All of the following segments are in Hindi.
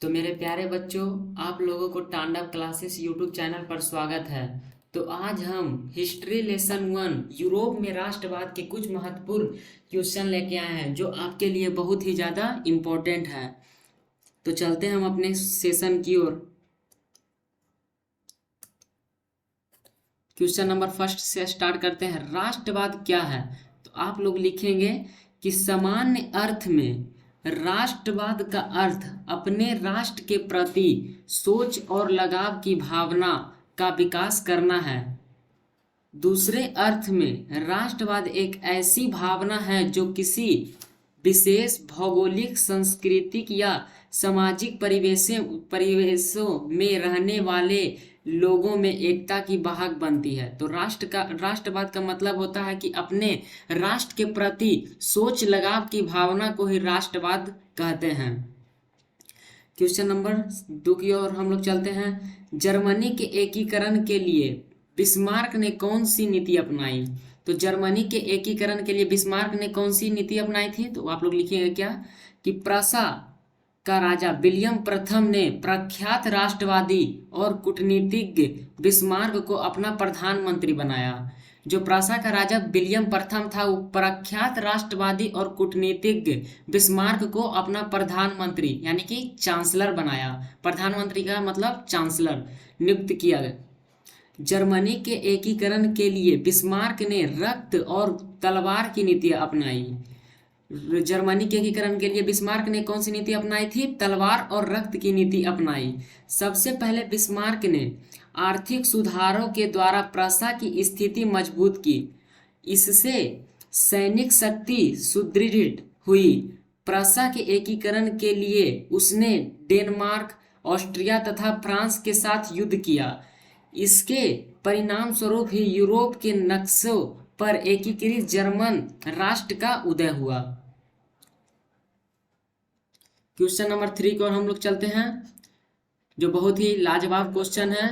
तो मेरे प्यारे बच्चों, आप लोगों को तांडव क्लासेस यूट्यूब चैनल पर स्वागत है। तो आज हम हिस्ट्री लेसन 1 यूरोप में राष्ट्रवाद के कुछ महत्वपूर्ण क्वेश्चन लेके आए हैं जो आपके लिए बहुत ही ज़्यादा इम्पोर्टेंट है। तो चलते हैं हम अपने सेशन की ओर। क्वेश्चन नंबर फर्स्ट से स्टार्ट करते हैं। राष्ट्रवाद क्या है? तो आप लोग लिखेंगे कि सामान्य अर्थ में राष्ट्रवाद का अर्थ अपने राष्ट्र के प्रति सोच और लगाव की भावना का विकास करना है। दूसरे अर्थ में राष्ट्रवाद एक ऐसी भावना है जो किसी विशेष भौगोलिक, सांस्कृतिक या सामाजिक परिवेशों में रहने वाले लोगों में एकता की वाहक बनती है। तो राष्ट्रवाद का मतलब होता है कि अपने राष्ट्र के प्रति सोच लगाव की भावना को ही राष्ट्रवाद कहते हैं। क्वेश्चन नंबर 2 की ओर हम लोग चलते हैं। जर्मनी के एकीकरण के लिए बिस्मार्क ने कौन सी नीति अपनाई? तो जर्मनी के एकीकरण के लिए बिस्मार्क ने कौन सी नीति अपनाई थी? तो आप लोग लिखिएगा क्या कि प्रसा का राजा विलियम प्रथम ने प्रख्यात राष्ट्रवादी और कूटनीतिज्ञ बिस्मार्क को अपना प्रधानमंत्री बनाया। जो प्रसा का राजा विलियम प्रथम था वो प्रख्यात राष्ट्रवादी और कूटनीतिज्ञ बिस्मार्क को अपना प्रधानमंत्री यानी कि चांसलर बनाया। प्रधानमंत्री का मतलब चांसलर नियुक्त किया गया। जर्मनी के एकीकरण के लिए बिस्मार्क ने रक्त और तलवार की नीति अपनाई। जर्मनी के एकीकरण के लिए बिस्मार्क ने कौन सी नीति अपनाई थी? तलवार और रक्त की नीति अपनाई। सबसे पहले बिस्मार्क ने आर्थिक सुधारों के द्वारा प्रसा की स्थिति मजबूत की। इससे सैनिक शक्ति सुदृढ़ हुई। प्रसा के एकीकरण के लिए उसने डेनमार्क, ऑस्ट्रिया तथा फ्रांस के साथ युद्ध किया। इसके परिणाम स्वरूप ही यूरोप के नक्शों पर एकीकृत जर्मन राष्ट्र का उदय हुआ। क्वेश्चन नंबर 3 को हम लोग चलते हैं, जो बहुत ही लाजवाब क्वेश्चन है।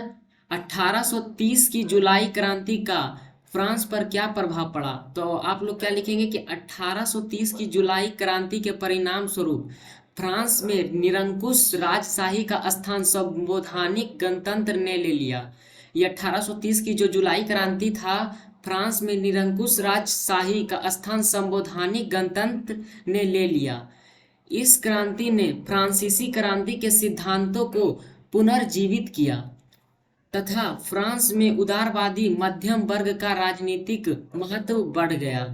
1830 की जुलाई क्रांति का फ्रांस पर क्या प्रभाव पड़ा? तो आप लोग क्या लिखेंगे कि 1830 की जुलाई क्रांति के परिणाम स्वरूप फ्रांस में निरंकुश राजशाही का स्थान संवैधानिक गणतंत्र ने ले लिया। ये 1830 की जो जुलाई क्रांति था, फ्रांस में निरंकुश राजशाही का स्थान संवैधानिक गणतंत्र ने ले लिया। इस क्रांति ने फ्रांसीसी क्रांति के सिद्धांतों को पुनर्जीवित किया तथा फ्रांस में उदारवादी मध्यम वर्ग का राजनीतिक महत्व बढ़ गया।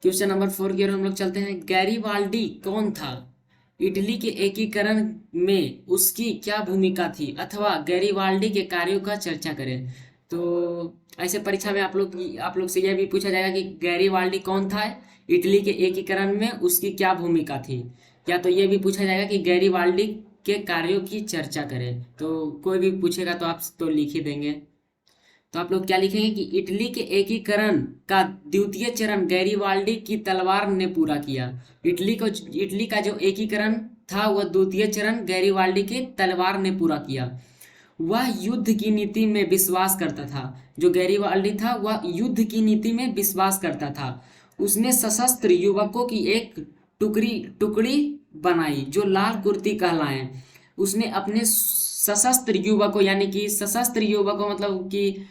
क्वेश्चन नंबर 4 की ओर हम लोग चलते हैं। गैरीबाल्डी कौन था? इटली के एकीकरण में उसकी क्या भूमिका थी? अथवा गैरीबाल्डी के कार्यों का चर्चा करें। तो ऐसे परीक्षा में आप लोग से यह भी पूछा जाएगा कि गैरीबाल्डी कौन था, इटली के एकीकरण में उसकी क्या भूमिका थी। या तो ये भी पूछा जाएगा कि गैरीबाल्डी के कार्यों की चर्चा करें। तो कोई भी पूछेगा तो आप तो लिख ही देंगे। तो आप लोग क्या लिखेंगे कि इटली के एकीकरण का द्वितीय चरण गैरीबाल्डी की तलवार ने पूरा किया। इटली का जो एकीकरण था वह द्वितीय चरण गैरीबाल्डी की तलवार ने पूरा किया। वह युद्ध की नीति में विश्वास करता था। जो गैरीबाल्डी था वह युद्ध की नीति में विश्वास करता था। उसने सशस्त्र युवकों की एक टुकड़ी बनाई जो लाल कुर्ती कहलाएं। उसने अपने सशस्त्र युवकों यानी कि सशस्त्र युवकों मतलब कि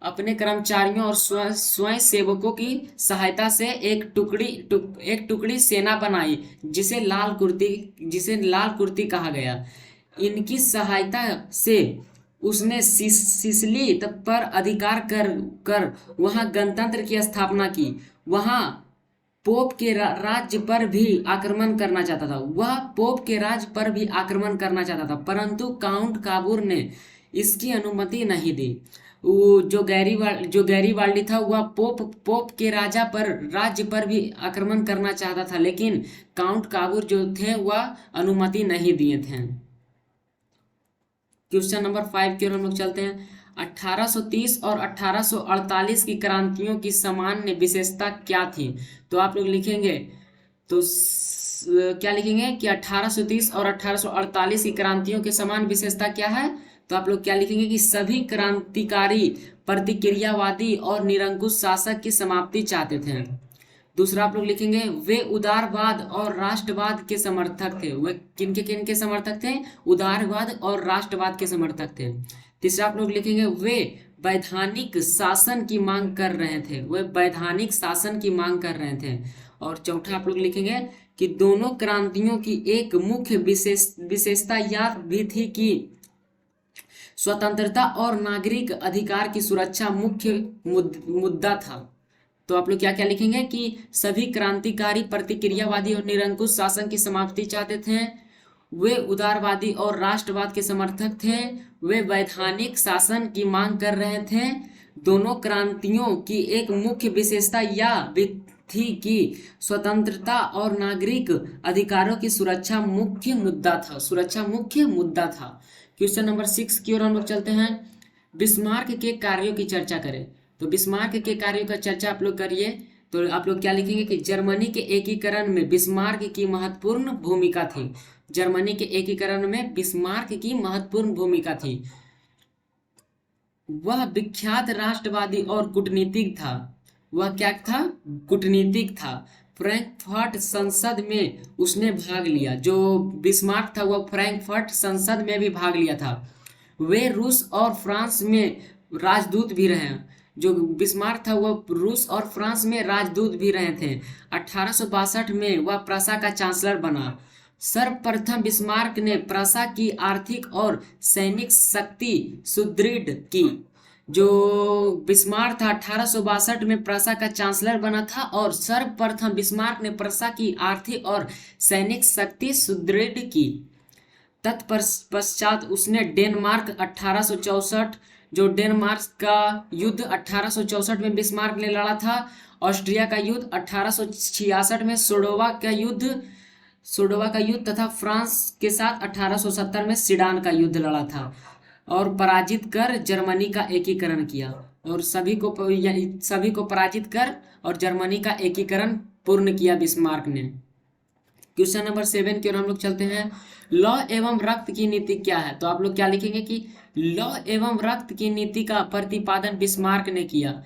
अपने कर्मचारियों और स्वयं सेवकों की सहायता से एक टुकड़ी सेना बनाई जिसे लाल कुर्ती कहा गया। इनकी सहायता से उसने सिसिली पर अधिकार कर वहां गणतंत्र की स्थापना की। वहां पोप के राज्य पर भी आक्रमण करना चाहता था। वह पोप के राज्य पर भी आक्रमण करना चाहता था, परंतु काउंट काबूर ने इसकी अनुमति नहीं दी। जो गैरीबाल्डी था वह पोप के राज्य पर भी आक्रमण करना चाहता था, लेकिन काउंट काबूर जो थे वह अनुमति नहीं दिए थे। क्वेश्चन नंबर 5 की ओर हम लोग चलते हैं। 1830 और 1848 की क्रांतियों की सामान्य विशेषता क्या थी? तो आप लोग लिखेंगे तो क्या लिखेंगे कि 1830 और 1848 की क्रांतियों की समान विशेषता क्या है? तो आप लोग क्या लिखेंगे कि सभी क्रांतिकारी प्रतिक्रियावादी और निरंकुश शासक की समाप्ति चाहते थे। दूसरा आप लोग लिखेंगे वे उदारवाद और राष्ट्रवाद के समर्थक थे। वे किन के समर्थक थे? उदारवाद और राष्ट्रवाद के समर्थक थे। तीसरा आप लोग लिखेंगे वे वैधानिक शासन की मांग कर रहे थे। वे वैधानिक शासन की मांग कर रहे थे। और चौथा आप लोग लिखेंगे कि दोनों क्रांतियों की एक मुख्य विशेषता यह भी थी कि स्वतंत्रता और नागरिक अधिकार की सुरक्षा मुख्य मुद्दा था। तो आप लोग क्या क्या लिखेंगे कि सभी क्रांतिकारी प्रतिक्रियावादी और निरंकुश शासन की समाप्ति चाहते थे। वे उदारवादी और राष्ट्रवाद के समर्थक थे। वे वैधानिक शासन की मांग कर रहे थे। दोनों क्रांतियों की एक मुख्य विशेषता यह भी थी कि स्वतंत्रता और नागरिक अधिकारों की सुरक्षा मुख्य मुद्दा था। सुरक्षा मुख्य मुद्दा था। क्वेश्चन नंबर 6 की ओर हम लोग चलते हैं। बिस्मार्क के कार्यों की चर्चा करें। तो बिस्मार्क के कार्यों का चर्चा आप लोग करिए। तो आप लोग क्या लिखेंगे कि जर्मनी के एकीकरण में बिस्मार्क की महत्वपूर्ण भूमिका थी। जर्मनी के एकीकरण में बिस्मार्क की महत्वपूर्ण भूमिका थी। वह विख्यात राष्ट्रवादी और कूटनीतिक था। वह क्या था? कूटनीतिक था। फ्रैंकफर्ट संसद में उसने भाग लिया। जो बिस्मार्क था वह फ्रैंकफर्ट संसद में भी भाग लिया था। वे रूस और फ्रांस में राजदूत भी रहे। जो बिस्मार्क था वह रूस और फ्रांस में राजदूत भी रहे थे। 1862 में वह प्रसा का चांसलर बना। सर्वप्रथम बिस्मार्क ने प्रसा की आर्थिक और सैनिक शक्ति सुदृढ़ की। जो बिस्मार्क था 1862 में प्रसा का चांसलर बना था और सर्वप्रथम बिस्मार्क ने प्रसा की आर्थिक और सैनिक शक्ति सुदृढ़ की। तत्पश्चात उसने डेनमार्क 1864 जो डेनमार्क का युद्ध 1864 में बिस्मार्क ने लड़ा था। ऑस्ट्रिया का युद्ध 1866 में सोडोवा का युद्ध तथा फ्रांस के साथ 1870 में सीडान का युद्ध लड़ा था और पराजित कर जर्मनी का एकीकरण किया। और सभी को पराजित कर और जर्मनी का एकीकरण पूर्ण किया बिस्मार्क ने। क्वेश्चन नंबर 7 की ओर हम लोग चलते हैं। लौ एवं रक्त की नीति क्या है? तो आप लोग क्या लिखेंगे कि लौ एवं रक्त की नीति का प्रतिपादन बिस्मार्क ने किया।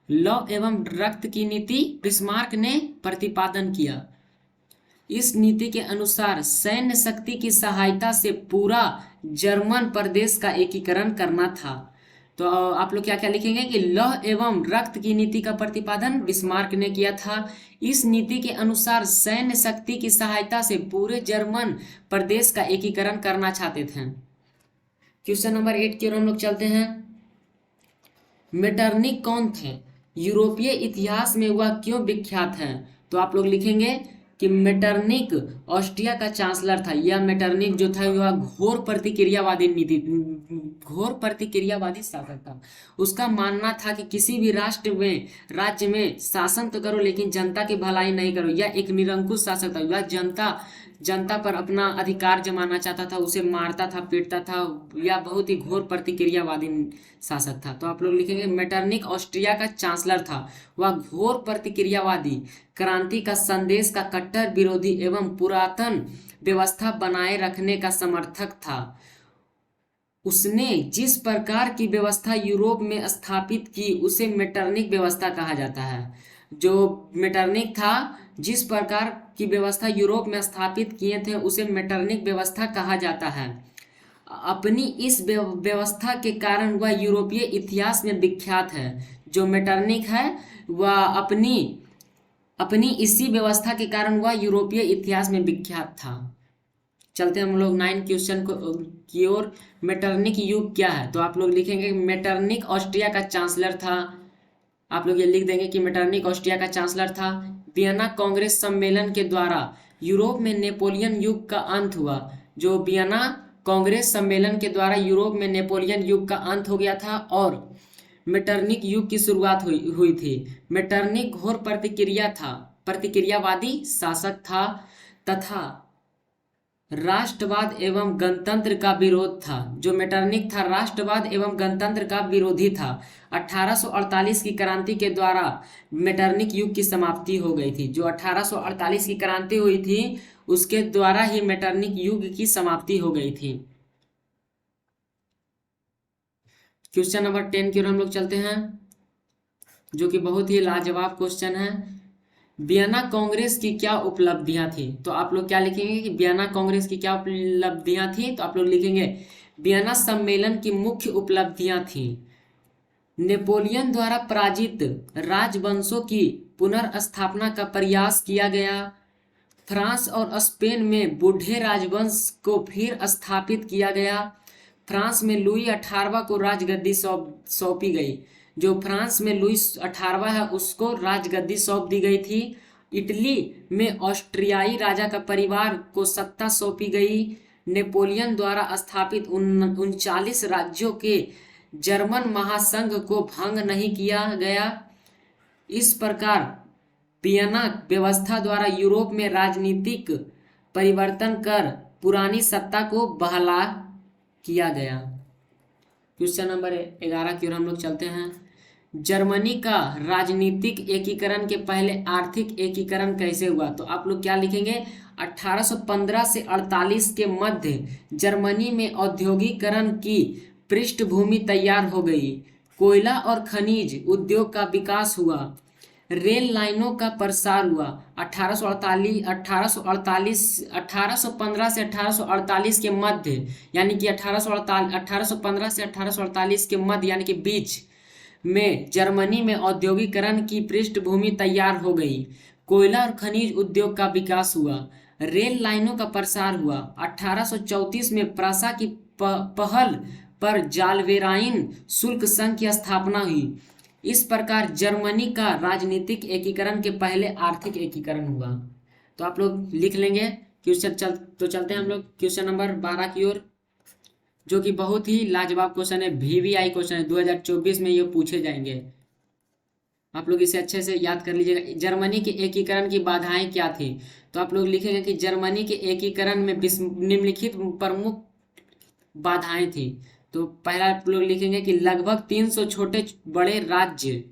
लौ एवं रक्त की नीति बिस्मार्क ने प्रतिपादन किया। इस नीति के अनुसार सैन्य शक्ति की सहायता से पूरा जर्मन प्रदेश का एकीकरण करना था। तो आप लोग क्या क्या लिखेंगे कि लौह एवं रक्त की नीति का प्रतिपादन बिस्मार्क ने किया था। इस नीति के अनुसार सैन्य शक्ति की सहायता से पूरे जर्मन प्रदेश का एकीकरण करना चाहते थे। क्वेश्चन नंबर 8 की ओर हम लोग चलते हैं। मेटरनिक कौन थे? यूरोपीय इतिहास में वह क्यों विख्यात है? तो आप लोग लिखेंगे कि मेटरनिक ऑस्ट्रिया का चांसलर था। यह मेटरनिक जो था वह घोर प्रतिक्रियावादी शासक था। उसका मानना था कि किसी भी राज्य में शासन तो करो लेकिन जनता की भलाई नहीं करो। यह एक निरंकुश शासक था। वह जनता पर अपना अधिकार जमाना चाहता था, उसे मारता था, पीटता था। यह बहुत ही घोर प्रतिक्रियावादी शासक था। तो आप लोग लिखेंगे मेटरनिक ऑस्ट्रिया का चांसलर था। वह घोर प्रतिक्रियावादी, क्रांति का संदेश का कट्टर विरोधी एवं पुरातन व्यवस्था बनाए रखने का समर्थक था। उसने जिस प्रकार की व्यवस्था यूरोप में स्थापित की उसे मेटरनिक व्यवस्था कहा जाता है। जो मेटरनिक था, जिस प्रकार की व्यवस्था यूरोप में स्थापित किए थे उसे मेटरनिक व्यवस्था कहा जाता है। अपनी इस व्यवस्था के कारण वह यूरोपीय इतिहास में विख्यात है। जो मेटरनिक है वह अपनी इसी व्यवस्था के कारण वह यूरोपीय इतिहास में विख्यात था। चलते हम लोग 9 क्वेश्चन की ओर। मेटरनिक युग क्या है? तो आप लोग लिखेंगे मेटरनिक ऑस्ट्रिया का चांसलर था। आप लोग ये लिख देंगे कि मेटरनिक ऑस्ट्रिया का चांसलर था। वियना कांग्रेस सम्मेलन के द्वारा यूरोप में नेपोलियन युग का अंत हुआ। जो वियना कांग्रेस सम्मेलन के द्वारा यूरोप में नेपोलियन युग का अंत हो गया था और मेटरनिक युग की शुरुआत हुई थी। मेटरनिक घोर प्रतिक्रियावादी शासक था तथा राष्ट्रवाद एवं गणतंत्र का विरोध था। जो मेटरनिक था राष्ट्रवाद एवं गणतंत्र का विरोधी था। 1848 की क्रांति के द्वारा मेटरनिक युग की समाप्ति हो गई थी। जो 1848 की क्रांति हुई थी उसके द्वारा ही मेटरनिक युग की समाप्ति हो गई थी। क्वेश्चन नंबर 10 की ओर हम लोग चलते हैं, जो कि बहुत ही लाजवाब क्वेश्चन है। वियना कांग्रेस की क्या उपलब्धियां थी? तो आप लोग क्या लिखेंगे कि वियना कांग्रेस की क्या उपलब्धियां थी? तो आप लोग लिखेंगे वियना सम्मेलन की मुख्य उपलब्धियां थी नेपोलियन द्वारा पराजित राजवंशों की पुनर्स्थापना का प्रयास किया गया, फ्रांस और स्पेन में बूढ़े राजवंश को फिर स्थापित किया गया, फ्रांस में लुई 18वां को राजगद्दी सौंपी गई। जो फ्रांस में लुई 18वां है उसको राजगद्दी सौंप दी गई थी। इटली में ऑस्ट्रियाई राजा का परिवार को सत्ता सौंपी गई। नेपोलियन द्वारा स्थापित 39 राज्यों के जर्मन महासंघ को भंग नहीं किया गया। इस प्रकार वियना व्यवस्था द्वारा यूरोप में राजनीतिक परिवर्तन कर पुरानी सत्ता को बहाल किया गया। क्वेश्चन नंबर 11 की ओर हम लोग चलते हैं। जर्मनी का राजनीतिक एकीकरण के पहले आर्थिक एकीकरण कैसे हुआ? तो आप लोग क्या लिखेंगे 1815 से 48 के मध्य जर्मनी में औद्योगिकरण की पृष्ठभूमि तैयार हो गई, कोयला और खनिज उद्योग का विकास हुआ, रेल लाइनों का प्रसार हुआ। 1815 से 1848 के मध्य यानी कि 1815 से 1848 के मध्य यानी कि बीच में जर्मनी में औद्योगिकरण की पृष्ठभूमि तैयार हो गई, कोयला और खनिज उद्योग का विकास हुआ, रेल लाइनों का प्रसार हुआ। 1834 में प्रशा की पहल पर जालवेराइन शुल्क संघ की स्थापना हुई। इस प्रकार जर्मनी का राजनीतिक एकीकरण के पहले आर्थिक एकीकरण हुआ। तो आप लोग लिख लेंगे। चलते हैं हम लोग क्वेश्चन नंबर 12 की ओर, जो कि बहुत ही लाजवाब क्वेश्चन है, VVI क्वेश्चन है, 2024 में ये पूछे जाएंगे। आप लोग इसे अच्छे से याद कर लीजिएगा। जर्मनी के एकीकरण की बाधाएं क्या थी? तो आप लोग लिखेंगे कि जर्मनी के एकीकरण में निम्नलिखित प्रमुख बाधाएं थी। तो पहला आप लोग लिखेंगे कि लगभग 300 छोटे बड़े राज्य,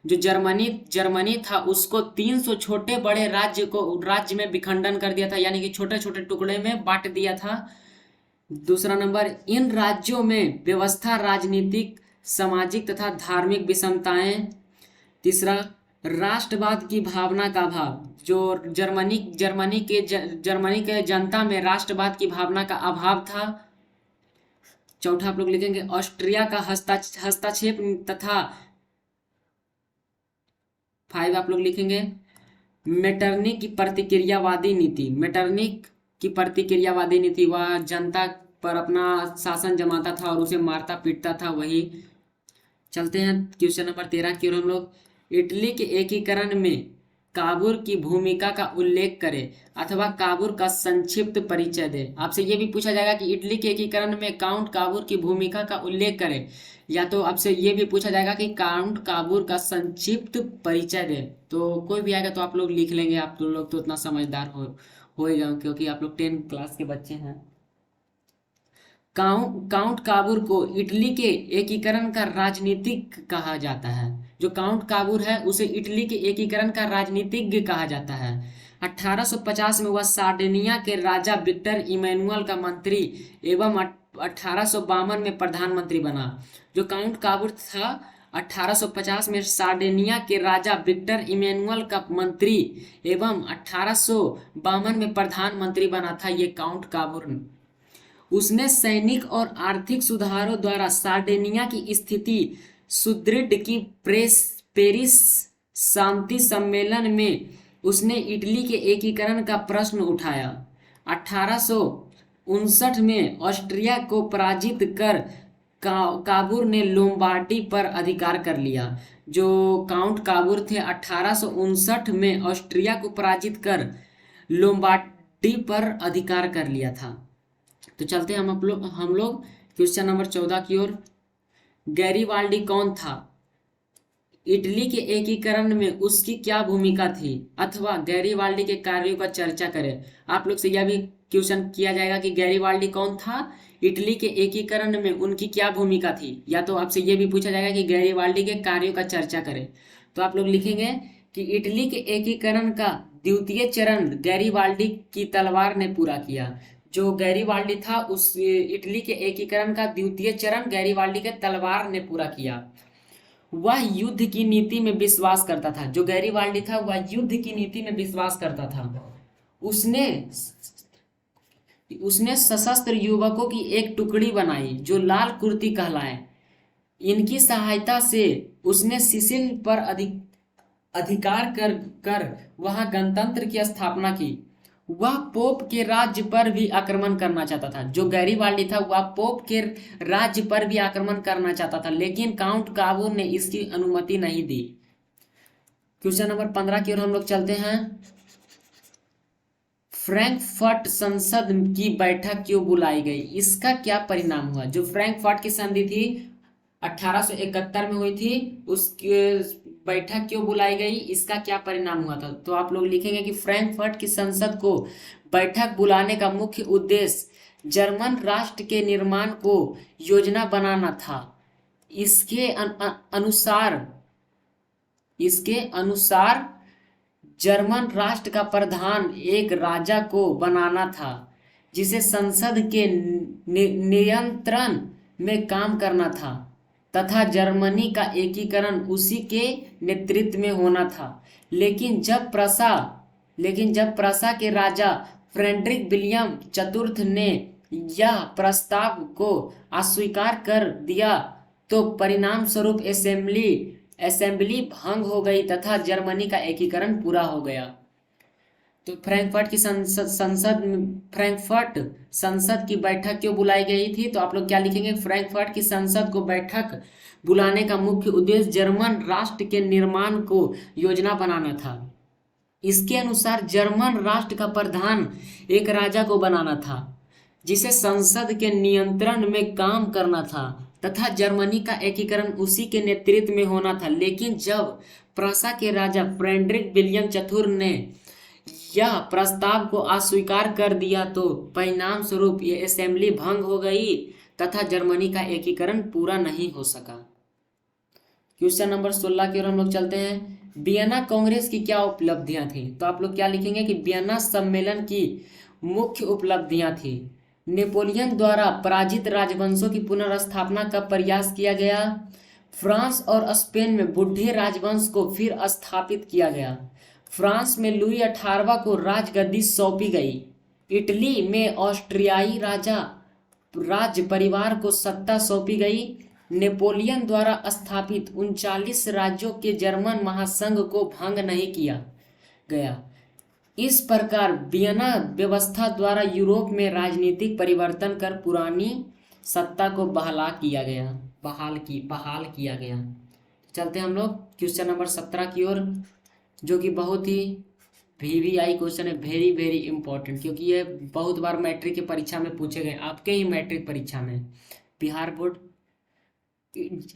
जो जर्मनी था उसको 300 छोटे बड़े राज्य में विखंडन कर दिया था, यानी कि छोटे छोटे टुकड़े में बांट दिया था। दूसरा नंबर, इन राज्यों में व्यवस्था, राजनीतिक, सामाजिक तथा धार्मिक विषमताएं। तीसरा, राष्ट्रवाद की भावना का अभाव, जो जर्मनी के जनता में राष्ट्रवाद की भावना का अभाव था। चौथा आप लोग लिखेंगे ऑस्ट्रिया का हस्तक्षेप तथा 5 आप लोग लिखेंगे मेटरनिक की प्रतिक्रियावादी नीति। वह जनता पर अपना शासन जमाता था और उसे मारता पीटता था, वही। चलते हैं क्वेश्चन नंबर 13 की ओर हम लोग। इटली के एकीकरण में काबूल की भूमिका का उल्लेख करें अथवा काबूल का संक्षिप्त परिचय दें। आपसे ये भी पूछा जाएगा कि इटली के एकीकरण में काउंट काबूल की भूमिका का उल्लेख करें, या तो आपसे ये भी पूछा जाएगा कि काउंट काबूल का संक्षिप्त परिचय दें। तो कोई भी आएगा तो आप लोग लिख लेंगे। आप लोग तो उतना समझदार हो ही जाओ, क्योंकि आप लोग 10 क्लास के बच्चे हैं। काउंट काबूल को इटली के एकीकरण का राजनीतिक कहा जाता है। जो काउंट काबूल है उसे इटली के एकीकरण का राजनीतिज्ञ कहा जाता है। 1850 में वह सार्डिनिया के राजा विक्टर इमैनुअल का मंत्री एवं 1852 में प्रधानमंत्री बना। जो काउंट काबूल था 1850 में सार्डिनिया के राजा विक्टर इमैनुअल का मंत्री एवं 1852 में प्रधानमंत्री बना था ये काउंट काबूल। उसने सैनिक और आर्थिक सुधारों द्वारा सार्डिनिया की स्थिति सुदृढ़ की। पेरिस शांति सम्मेलन में उसने इटली के एकीकरण का प्रश्न उठाया। 1859 में ऑस्ट्रिया को पराजित कर काबूल ने लोम्बार्डी पर अधिकार कर लिया। जो काउंट काबूल थे 1859 में ऑस्ट्रिया को पराजित कर लोम्बार्डी पर अधिकार कर लिया था। तो चलते हैं हम लोग क्वेश्चन नंबर 14 की ओर। गैरीबाल्डी कौन था? इटली के एकीकरण में उसकी क्या भूमिका थी अथवा गैरीबाल्डी के कार्यों का चर्चा करें। आप लोग से यह भी क्वेश्चन किया जाएगा कि गैरीबाल्डी कौन था, इटली के एकीकरण में उनकी क्या भूमिका थी, या तो आपसे यह भी पूछा जाएगा कि गैरीबाल्डी के कार्यों का चर्चा करें। तो आप लोग लिखेंगे कि इटली के एकीकरण का द्वितीय चरण गैरीबाल्डी की तलवार ने पूरा किया। जो गैरीबाल्डी था उस इटली के एकीकरण का द्वितीय चरण गैरीबाल्डी के तलवार ने पूरा किया। वह युद्ध की नीति में विश्वास करता था। जो गैरीबाल्डी था वह युद्ध की नीति में विश्वास करता था। उसने उसने सशस्त्र युवकों की एक टुकड़ी बनाई जो लाल कुर्ती कहलाए। इनकी सहायता से उसने सिसिल पर अधिकार कर कर वहां गणतंत्र की स्थापना की। वह पोप के राज्य पर भी आक्रमण करना चाहता था। जो गैरीबाल्डी था वह पोप के राज्य पर भी आक्रमण करना चाहता था, लेकिन काउंट काबो ने इसकी अनुमति नहीं दी। क्वेश्चन नंबर 15 की ओर हम लोग चलते हैं। फ्रैंकफर्ट संसद की बैठक क्यों बुलाई गई? इसका क्या परिणाम हुआ? जो फ्रैंकफर्ट की संधि थी 1871 में हुई थी, उसकी बैठक क्यों बुलाई गई, इसका क्या परिणाम हुआ था? तो आप लोग लिखेंगे कि फ्रैंकफर्ट की संसद को बैठक बुलाने का मुख्य उद्देश्य जर्मन राष्ट्र के निर्माण को योजना बनाना था। इसके अनुसार जर्मन राष्ट्र का प्रधान एक राजा को बनाना था जिसे संसद के नियंत्रण में काम करना था तथा जर्मनी का एकीकरण उसी के नेतृत्व में होना था। लेकिन जब प्रसा के राजा फ्रेडरिक विलियम चतुर्थ ने यह प्रस्ताव को अस्वीकार कर दिया तो परिणाम स्वरूप असेंबली भंग हो गई तथा जर्मनी का एकीकरण पूरा हो गया। तो फ्रैंकफर्ट संसद की बैठक क्यों बुलाई गई थी? तो आप लोग क्या लिखेंगे? फ्रैंकफर्ट की संसद को बैठक बुलाने का मुख्य उद्देश्य जर्मन राष्ट्र के निर्माण को योजना बनाना था। इसके अनुसार जर्मन राष्ट्र का प्रधान एक राजा को बनाना था जिसे संसद के नियंत्रण में काम करना था तथा जर्मनी का एकीकरण उसी के नेतृत्व में होना था। लेकिन जब प्रसा के राजा फ्रेडरिक विलियम चतुर्थ ने यह प्रस्ताव को अस्वीकार कर दिया तो परिणाम स्वरूप यह असेंबली भंग हो गई तथा जर्मनी का एकीकरण पूरा नहीं हो सका। क्वेश्चन नंबर 16 की ओर हम लोग चलते हैं। वियना कांग्रेस की क्या उपलब्धियां थी? तो आप लोग क्या लिखेंगे कि वियना सम्मेलन की मुख्य उपलब्धियां थी नेपोलियन द्वारा पराजित राजवंशों की पुनर्स्थापना का प्रयास किया गया। फ्रांस और स्पेन में बुढ़े राजवंश को फिर स्थापित किया गया। फ्रांस में लुई 18वां को राजगद्दी सौंपी गई। इटली में ऑस्ट्रियाई राज परिवार को सत्ता सौंपी गई। नेपोलियन द्वारा स्थापित 39 राज्यों के जर्मन महासंघ को भंग नहीं किया गया। इस प्रकार वियना व्यवस्था द्वारा यूरोप में राजनीतिक परिवर्तन कर पुरानी सत्ता को बहाल किया गया। चलते हैं हम लोग क्वेश्चन नंबर 17 की ओर, जो कि बहुत ही VVI क्वेश्चन है, वेरी वेरी इंपॉर्टेंट, क्योंकि ये बहुत बार मैट्रिक की परीक्षा में पूछे गए, आपके ही मैट्रिक परीक्षा में। बिहार बोर्ड।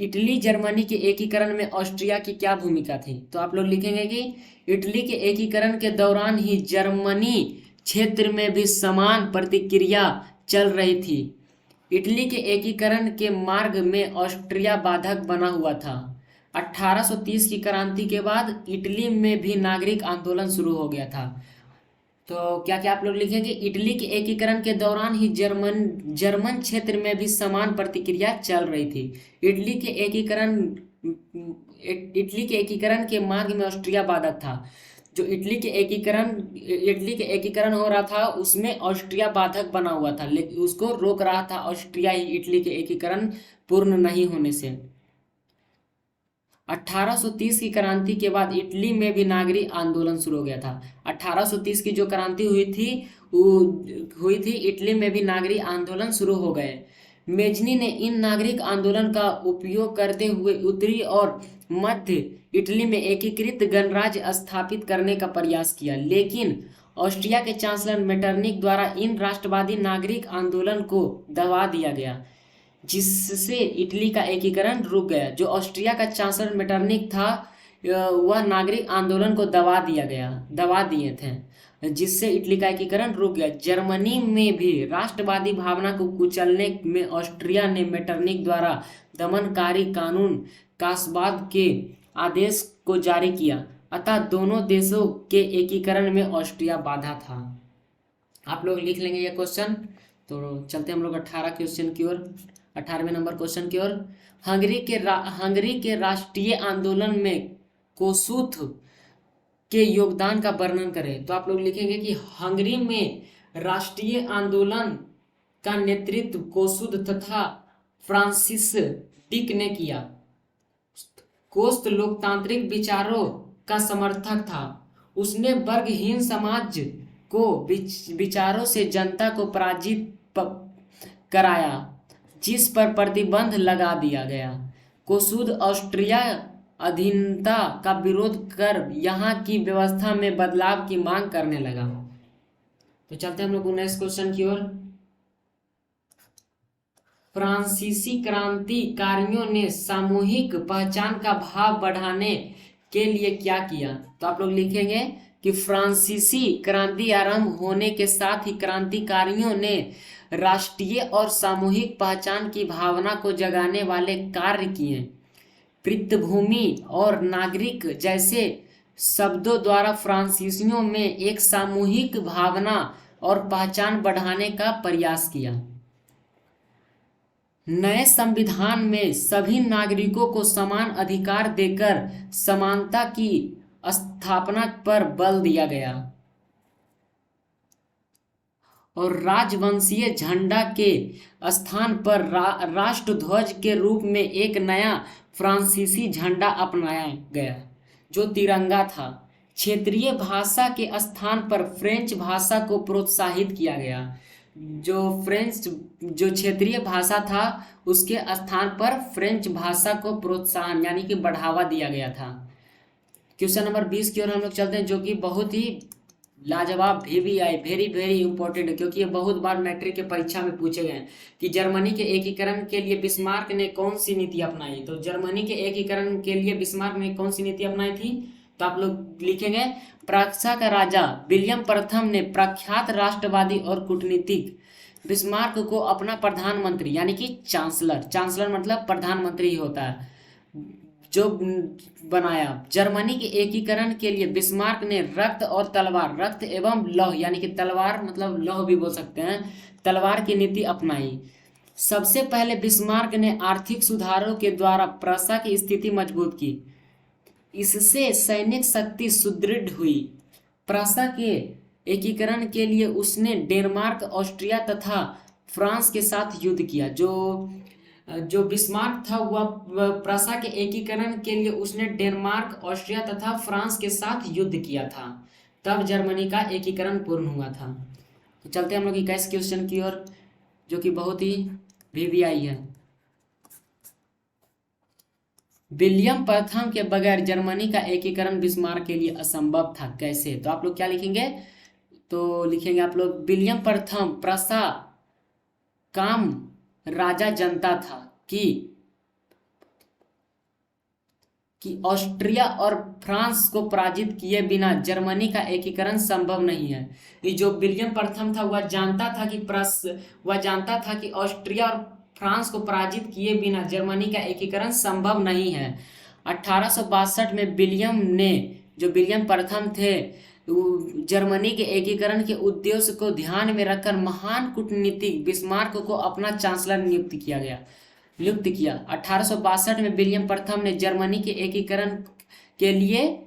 इटली जर्मनी के एकीकरण में ऑस्ट्रिया की क्या भूमिका थी? तो आप लोग लिखेंगे कि इटली के एकीकरण के दौरान ही जर्मनी क्षेत्र में भी समान प्रतिक्रिया चल रही थी। इटली के एकीकरण के मार्ग में ऑस्ट्रिया बाधक बना हुआ था। 1830 की क्रांति के बाद इटली में भी नागरिक आंदोलन शुरू हो गया था। तो क्या क्या आप लोग लिखेंगे? इटली के एकीकरण के दौरान ही जर्मन क्षेत्र में भी समान प्रतिक्रिया चल रही थी। इटली के एकीकरण के मार्ग में ऑस्ट्रिया बाधक था। जो इटली के एकीकरण हो रहा था उसमें ऑस्ट्रिया बाधक बना हुआ था, लेकिन उसको रोक रहा था ऑस्ट्रिया ही इटली के एकीकरण पूर्ण नहीं होने से। 1830 की क्रांति के बाद इटली में भी नागरिक आंदोलन शुरू हो गया था। 1830 की जो क्रांति हुई थी इटली में भी नागरिक आंदोलन शुरू हो गए। मेजनी ने इन नागरिक आंदोलन का उपयोग करते हुए उत्तरी और मध्य इटली में एकीकृत गणराज्य स्थापित करने का प्रयास किया, लेकिन ऑस्ट्रिया के चांसलर मेटरनिक द्वारा इन राष्ट्रवादी नागरिक आंदोलन को दबा दिया गया, जिससे इटली का एकीकरण रुक गया। जो ऑस्ट्रिया का चांसलर मेटरनिक था वह नागरिक आंदोलन को दबा दिए थे, जिससे इटली का एकीकरण रुक गया। जर्मनी में भी राष्ट्रवादी भावना को कुचलने में ऑस्ट्रिया ने मेटरनिक द्वारा दमनकारी कानून कासबाद के आदेश को जारी किया, अतः दोनों देशों के एकीकरण में ऑस्ट्रिया बाधा था। आप लोग लिख लेंगे ये क्वेश्चन। तो चलते हम लोग 18 क्वेश्चन की ओर। 18वें नंबर क्वेश्चन की ओर। हंगरी के राष्ट्रीय आंदोलन में कोसूथ के योगदान का वर्णन करें। तो आप लोग लिखेंगे कि हंगरी में राष्ट्रीय आंदोलन का नेतृत्व कोसूद तथा फ्रांसिस डिक ने किया। कोस्त लोकतांत्रिक विचारों का समर्थक था। उसने वर्गहीन समाज को विचारों से जनता को पराजित कराया, जिस पर प्रतिबंध लगा दिया गया। कोसूद ऑस्ट्रिया अधीनता का विरोध कर यहाँ की व्यवस्था में बदलाव की मांग करने लगा। तो चलते हैं हम लोग नेक्स्ट क्वेश्चन की ओर। फ्रांसीसी क्रांतिकारियों ने सामूहिक पहचान का भाव बढ़ाने के लिए क्या किया। तो आप लोग लिखेंगे कि फ्रांसीसी क्रांति आरंभ होने के साथ ही क्रांतिकारियों ने राष्ट्रीय और सामूहिक पहचान की भावना को जगाने वाले कार्य किए। पृष्ठभूमि और नागरिक जैसे शब्दों द्वारा फ्रांसीसियों में एक सामूहिक भावना और पहचान बढ़ाने का प्रयास किया। नए संविधान में सभी नागरिकों को समान अधिकार देकर समानता की स्थापना पर बल दिया गया और राजवंशीय झंडा के स्थान पर राष्ट्रध्वज के रूप में एक नया फ्रांसीसी झंडा अपनाया गया जो तिरंगा था। क्षेत्रीय भाषा के स्थान पर फ्रेंच भाषा को प्रोत्साहित किया गया। जो क्षेत्रीय भाषा था उसके स्थान पर फ्रेंच भाषा को प्रोत्साहन यानी कि बढ़ावा दिया गया था। क्वेश्चन नंबर 20 की ओर हम लोग चलते हैं, जो कि बहुत ही लाजवाब VVI वेरी वेरी इंपॉर्टेंट है, क्योंकि ये बहुत बार मैट्रिक के परीक्षा में पूछे गए हैं कि जर्मनी के एकीकरण के लिए बिस्मार्क ने कौन सी नीति अपनाई। तो जर्मनी के एकीकरण के लिए बिस्मार्क ने कौन सी नीति अपनाई थी। तो आप लोग लिखेंगे प्राक्सा का राजा विलियम प्रथम ने प्रख्यात राष्ट्रवादी और कूटनीतिक बिस्मार्क को अपना प्रधानमंत्री यानी कि चांसलर मतलब प्रधानमंत्री ही होता है जो बनाया। जर्मनी के एकीकरण के लिए बिस्मार्क ने रक्त एवं लौह यानी कि तलवार मतलब लौह भी बोल सकते हैं, तलवार की नीति अपनाई। सबसे पहले बिस्मार्क ने आर्थिक सुधारों के द्वारा प्रशा की स्थिति मजबूत की। इससे सैनिक शक्ति सुदृढ़ हुई। प्रशा के एकीकरण के लिए उसने डेनमार्क, ऑस्ट्रिया तथा फ्रांस के साथ युद्ध किया। जो बिस्मार्क था वह प्रशा के एकीकरण के लिए उसने डेनमार्क, ऑस्ट्रिया तथा फ्रांस के साथ युद्ध किया था, तब जर्मनी का एकीकरण पूर्ण हुआ था। तो चलते हैं हम लोग 21 क्वेश्चन की ओर, जो कि बहुत ही VVI है। विलियम प्रथम के बगैर जर्मनी का एकीकरण बिस्मार्क के लिए असंभव था, कैसे। तो आप लोग क्या लिखेंगे, तो लिखेंगे आप लोग विलियम प्रथम प्रशा काम राजा जनता था कि ऑस्ट्रिया और फ्रांस को पराजित किए बिना जर्मनी का एकीकरण संभव नहीं है। ये जो विलियम प्रथम था वह जानता था कि ऑस्ट्रिया और फ्रांस को पराजित किए बिना जर्मनी का एकीकरण संभव नहीं है। 1862 में विलियम प्रथम थे, जर्मनी के एकीकरण के उद्देश्य को ध्यान में रखकर महान कूटनीतिक बिस्मार्क को अपना चांसलर नियुक्त किया। 1862 में विलियम प्रथम ने जर्मनी के एकीकरण के लिए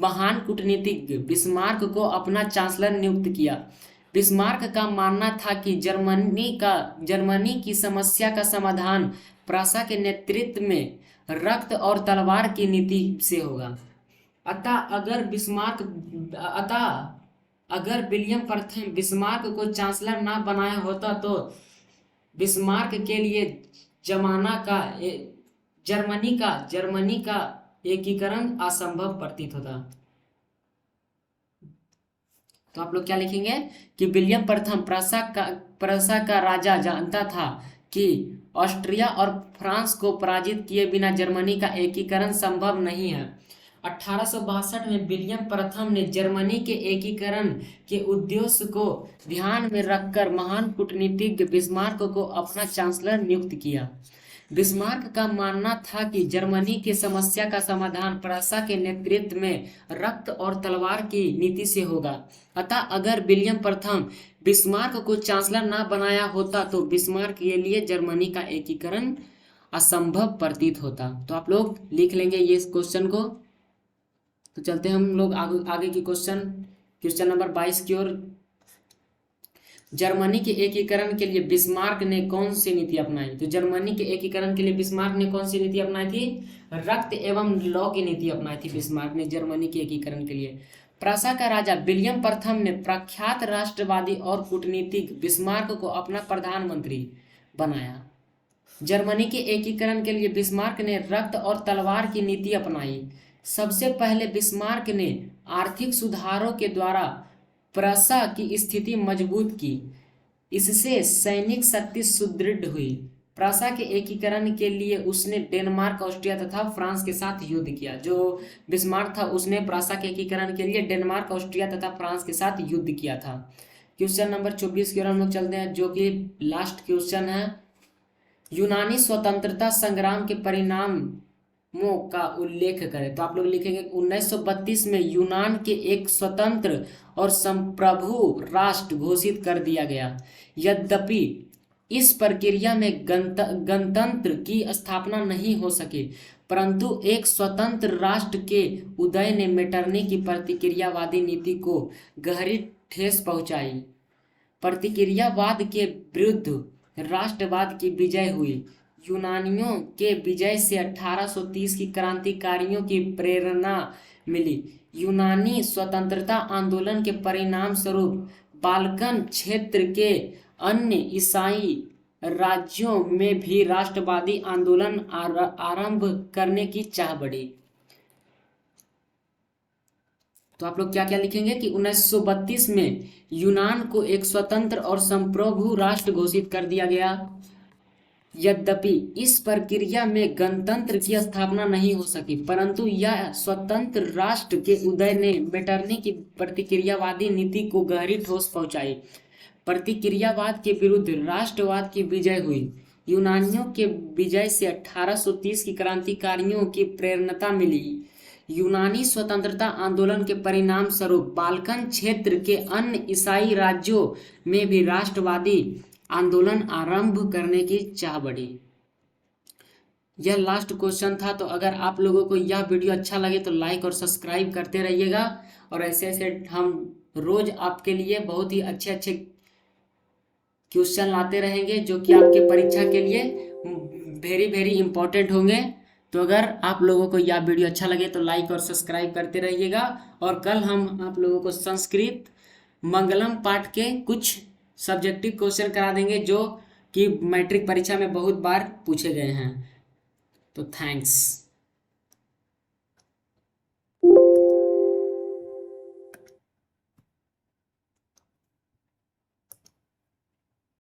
महान कूटनीतिक बिस्मार्क को अपना चांसलर नियुक्त किया। बिस्मार्क का मानना था कि जर्मनी की समस्या का समाधान प्रशा के नेतृत्व में रक्त और तलवार की नीति से होगा। अतः अगर विलियम प्रथम बिस्मार्क को चांसलर ना बनाया होता तो बिस्मार्क के लिए जर्मनी का एकीकरण असंभव प्रतीत होता। तो आप लोग क्या लिखेंगे कि विलियम प्रथम प्रशा का राजा जानता था कि ऑस्ट्रिया और फ्रांस को पराजित किए बिना जर्मनी का एकीकरण संभव नहीं है। 1862 में विलियम प्रथम ने जर्मनी के एकीकरण के उद्देश्य को ध्यान में रखकर महान कूटनीतिज्ञ बिस्मार्क को अपना चांसलर नियुक्त किया। बिस्मार्क का मानना था कि जर्मनी की समस्या का समाधान प्रशा के नेतृत्व में रक्त और तलवार की नीति से होगा। अतः अगर विलियम प्रथम बिस्मार्क को चांसलर ना बनाया होता तो बिस्मार्क के लिए जर्मनी का एकीकरण असंभव प्रतीत होता। तो आप लोग लिख लेंगे ये इस क्वेश्चन को। तो चलते हैं हम लोग आगे की क्वेश्चन नंबर 22 की ओर। जर्मनी के एकीकरण के लिए बिस्मार्क ने कौन सी नीति अपनाई? तो जर्मनी के एकीकरण के लिए बिस्मार्क ने कौन सी नीति अपनाई थी? रक्त एवं लौ की नीति अपनाई थी बिस्मार्क ने जर्मनी के एकीकरण के लिए। प्रसा का राजा विलियम प्रथम ने प्रख्यात राष्ट्रवादी और कूटनीतिक बिस्मार्क को अपना प्रधानमंत्री बनाया। जर्मनी के एकीकरण के लिए बिस्मार्क ने रक्त और तलवार की नीति अपनाई। सबसे पहले बिस्मार्क ने आर्थिक सुधारों के द्वारा प्रसा की स्थिति मजबूत की। इससे सैनिक शक्ति सुदृढ़ हुई। प्रसा के एकीकरण के लिए उसने डेनमार्क, ऑस्ट्रिया तथा फ्रांस के साथ युद्ध किया। जो बिस्मार्क था उसने प्रसा के एकीकरण के लिए डेनमार्क, ऑस्ट्रिया तथा फ्रांस के साथ युद्ध किया था। क्वेश्चन नंबर 24 की ओर हम लोग चलते हैं, जो कि लास्ट क्वेश्चन है। यूनानी स्वतंत्रता संग्राम के परिणामों का उल्लेख करें। तो आप लोग लिखेंगे 1932 में यूनान के एक स्वतंत्र और संप्रभु राष्ट्र घोषित कर दिया गया। यद्यपि इस प्रक्रिया में गणतंत्र की स्थापना नहीं हो सके, परंतु एक स्वतंत्र राष्ट्र के उदय ने मेटरनी की प्रतिक्रियावादी नीति को गहरी ठेस पहुंचाई। प्रतिक्रियावाद के विरुद्ध राष्ट्रवाद की विजय हुई। यूनानियों के विजय से 1830 की क्रांतिकारियों की प्रेरणा मिली। यूनानी स्वतंत्रता आंदोलन के परिणाम स्वरूप बाल्कन क्षेत्र के अन्य ईसाई राज्यों में भी राष्ट्रवादी आंदोलन आरंभ करने की चाह बढ़ी। तो आप लोग क्या क्या लिखेंगे कि 1932 में यूनान को एक स्वतंत्र और संप्रभु राष्ट्र घोषित कर दिया गया। यद्यपि इस प्रक्रिया में गणतंत्र की स्थापना नहीं हो सकी, परंतु यह स्वतंत्र राष्ट्र के उदय ने मेटरनी की प्रतिक्रियावादी नीति को गहरी ठोस पहुंचाई। प्रतिक्रियावाद के विरुद्ध राष्ट्रवाद की विजय हुई। यूनानियों के विजय से 1830 की क्रांतिकारियों की प्रेरणा मिली। यूनानी स्वतंत्रता आंदोलन के परिणाम स्वरूप बाल्कन क्षेत्र के अन्य ईसाई राज्यों में भी राष्ट्रवादी आंदोलन आरंभ करने की चाह बढ़ी। यह लास्ट क्वेश्चन था। तो अगर आप लोगों को यह वीडियो अच्छा लगे तो लाइक और सब्सक्राइब करते रहिएगा, और ऐसे ऐसे हम रोज आपके लिए बहुत ही अच्छे अच्छे क्वेश्चन लाते रहेंगे, जो कि आपके परीक्षा के लिए वेरी वेरी इंपॉर्टेंट होंगे। तो अगर आप लोगों को यह वीडियो अच्छा लगे तो लाइक और सब्सक्राइब करते रहिएगा। और कल हम आप लोगों को संस्कृत मंगलम पाठ के कुछ सब्जेक्टिव क्वेश्चन करा देंगे, जो कि मैट्रिक परीक्षा में बहुत बार पूछे गए हैं। तो थैंक्स।